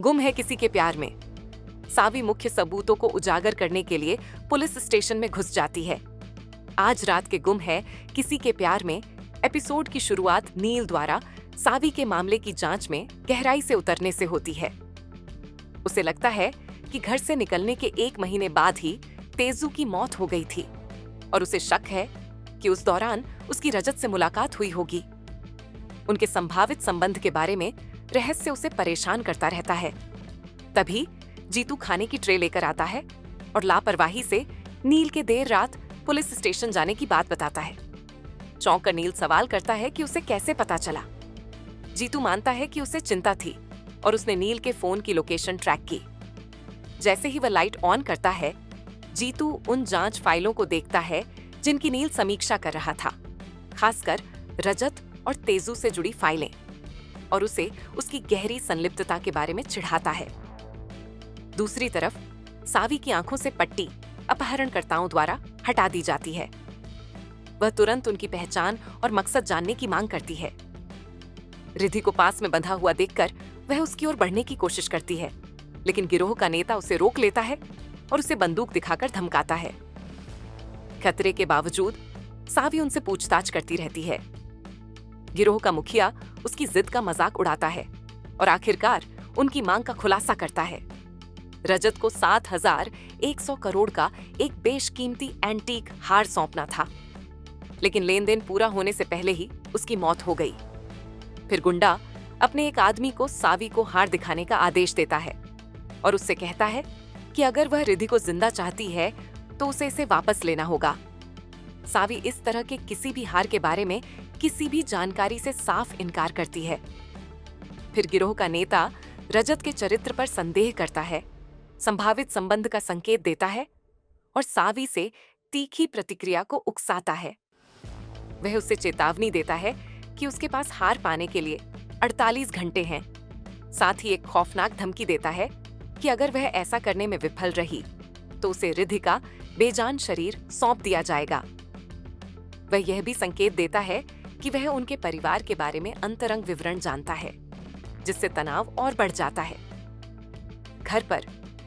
गुम है किसी के प्यार में। सावी मुख्य सबूतों को उजागर करने के लिए पुलिस स्टेशन में घुस जाती है। आज रात के गुम है किसी के प्यार में एपिसोड की शुरुआत नील द्वारा सावी के मामले की जांच में गहराई से उतरने से होती है। उसे लगता है कि घर से निकलने के 1 महीने बाद ही तेजू की मौत हो गई थी और उसे शक है कि उस दौरान उसकी रजत से मुलाकात हुई होगी। उनके संभावित संबंध के बारे में रहस्य उसे परेशान करता रहता है। तभी जीतू खाने की ट्रे लेकर आता है और लापरवाही से नील के देर रात पुलिस स्टेशन जाने की बात बताता है। चौंक कर नील सवाल करता है कि उसे कैसे पता चला। जीतू मानता है कि उसे चिंता थी और उसने नील के फोन की लोकेशन ट्रैक की। जैसे ही वह लाइट ऑन करता है, जीतू उन जांच फाइलों को देखता है जिनकी नील समीक्षा कर रहा था, खासकर रजत और तेजू से जुड़ी फाइलें, और उसे उसकी गहरी संलिप्तता के बारे में चिढ़ाता है। दूसरी तरफ सावी की आंखों से पट्टी अपहरणकर्ताओं द्वारा हटा दी जाती है। वह तुरंत उनकी पहचान और मकसद जानने की मांग करती है। रिधि को पास में बंधा हुआ देखकर वह उसकी ओर बढ़ने की कोशिश करती है, लेकिन गिरोह का नेता उसे रोक लेता है और उसे बंदूक दिखाकर धमकाता है। खतरे के बावजूद सावी उनसे पूछताछ करती रहती है। गिरोह का मुखिया उसकी जिद का मजाक उड़ाता है और आखिरकार उनकी मांग का खुलासा करता है। रजत को 7,100 करोड़ का एक बेशकीमती एंटीक हार सौंपना था, लेकिन लेन देन पूरा होने से पहले ही उसकी मौत हो गई। फिर गुंडा अपने एक आदमी को सावी को हार दिखाने का आदेश देता है और उससे कहता है कि अगर वह रिधि को जिंदा चाहती है तो उसे इसे वापस लेना होगा। सावी इस तरह के किसी भी हार के बारे में किसी भी जानकारी से साफ इनकार करती है। फिर गिरोह का नेता रजत के चरित्र पर संदेह करता है, संभावित संबंध का संकेत देता है और सावी से तीखी प्रतिक्रिया को उकसाता है। वह उसे चेतावनी देता है कि उसके पास हार पाने के लिए 48 घंटे हैं। साथ ही एक खौफनाक धमकी देता है कि अगर वह ऐसा करने में विफल रही तो उसे रिधि का बेजान शरीर सौंप दिया जाएगा। वह यह भी संकेत देता है कि वह उनके परिवार के बारे में अंतरंग विवरण जानता है, जिससे तनाव और बढ़ जाता है। घर पर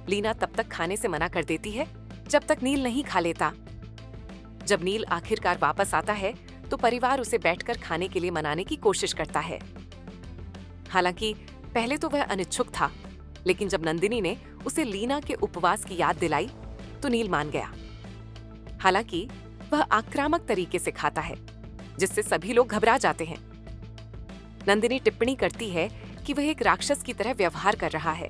लीना तब तक खाने से मना कर देती है जब तक नील नहीं खा लेता। जब नील आखिरकार वापस आता है तो परिवार उसे बैठकर खाने के लिए मनाने की कोशिश करता है। हालांकि पहले तो वह अनिच्छुक था, लेकिन जब नंदिनी ने उसे लीना के उपवास की याद दिलाई तो नील मान गया। हालांकि वह आक्रामक तरीके से खाता है, जिससे सभी लोग घबरा जाते हैं। नंदिनी टिप्पणी करती है कि वह एक राक्षस की तरह व्यवहार कर रहा है,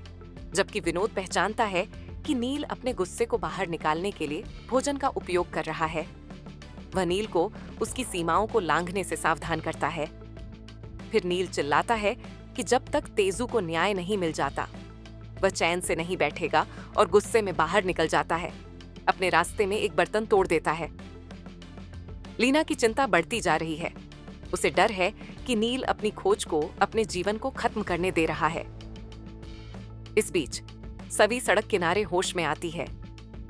जबकि विनोद पहचानता है कि नील अपने गुस्से को बाहर निकालने के लिए भोजन का उपयोग कर रहा है। वह नील को उसकी सीमाओं को लांघने से सावधान करता है। फिर नील चिल्लाता है कि जब तक तेजू को न्याय नहीं मिल जाता वह चैन से नहीं बैठेगा और गुस्से में बाहर निकल जाता है। अपने रास्ते में एक बर्तन तोड़ देता है। लीना की चिंता बढ़ती जा रही है। उसे डर है कि नील अपनी खोज को, अपने जीवन को खत्म करने दे रहा है। इस बीच सवी सड़क किनारे होश में आती है,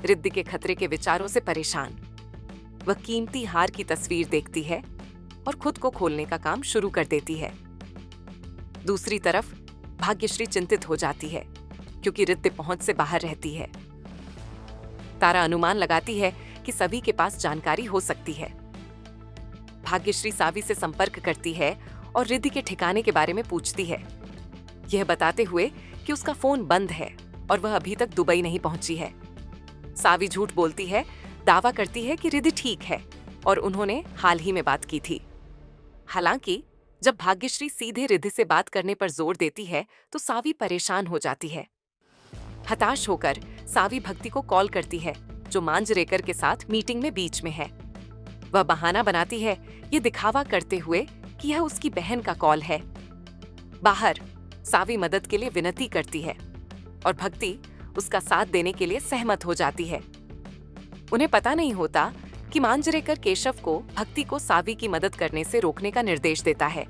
रिद्धि के खतरे के विचारों से परेशान। वह कीमती हार की तस्वीर देखती है और खुद को खोलने का काम शुरू कर देती है। दूसरी तरफ भाग्यश्री चिंतित हो जाती है क्योंकि रिद्धि पहुंच से बाहर रहती है। तारा अनुमान लगाती है कि सभी के पास जानकारी हो सकती है। भाग्यश्री सावी से संपर्क करती है और रिद्धि के ठिकाने के बारे में पूछती है, यह बताते हुए कि उसका फोन बंद है और वह अभी तक दुबई नहीं पहुंची है। सावी झूठ बोलती है, दावा करती है कि रिद्धि ठीक है और उन्होंने हाल ही में बात की थी। हालांकि जब भाग्यश्री सीधे रिद्धि से बात करने पर जोर देती है तो सावी परेशान हो जाती है। हताश होकर सावी भक्ति को कॉल करती है, जो मांजरेकर के साथ मीटिंग में बीच में है। वह बहाना बनाती है, ये दिखावा करते हुए कि यह उसकी बहन का कॉल है। बाहर सावी मदद के लिए विनती करती है और भक्ति उसका साथ देने के लिए सहमत हो जाती है। उन्हें पता नहीं होता कि मांजरेकर केशव को भक्ति को सावी की मदद करने से रोकने का निर्देश देता है।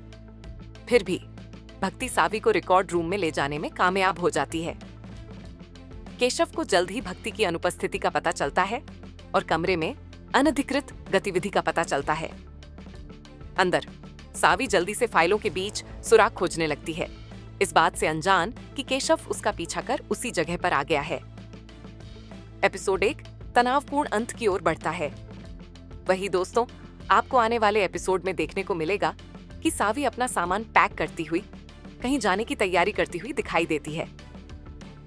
फिर भी भक्ति सावी को रिकॉर्ड रूम में ले जाने में कामयाब हो जाती है। केशव को जल्द ही भक्ति की अनुपस्थिति का पता चलता है और कमरे में अनधिकृत गतिविधि का पता चलता है। अंदर सावी जल्दी से फाइलों के बीच सुराग खोजने लगती है। इस बात से अनजान कि केशव उसका पीछा कर उसी जगह पर आ गया है। एपिसोड 1 तनावपूर्ण अंत की ओर बढ़ता है। वही दोस्तों, आपको आने वाले एपिसोड में देखने को मिलेगा कि सावी अपना सामान पैक करती हुई कहीं जाने की तैयारी करती हुई दिखाई देती है।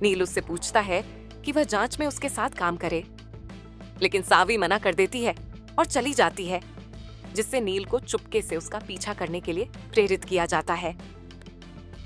नील उससे पूछता है कि वह जांच में उसके साथ काम करे, लेकिन सावी मना कर देती है और चली जाती है, जिससे नील को चुपके से उसका पीछा करने के लिए प्रेरित किया जाता है।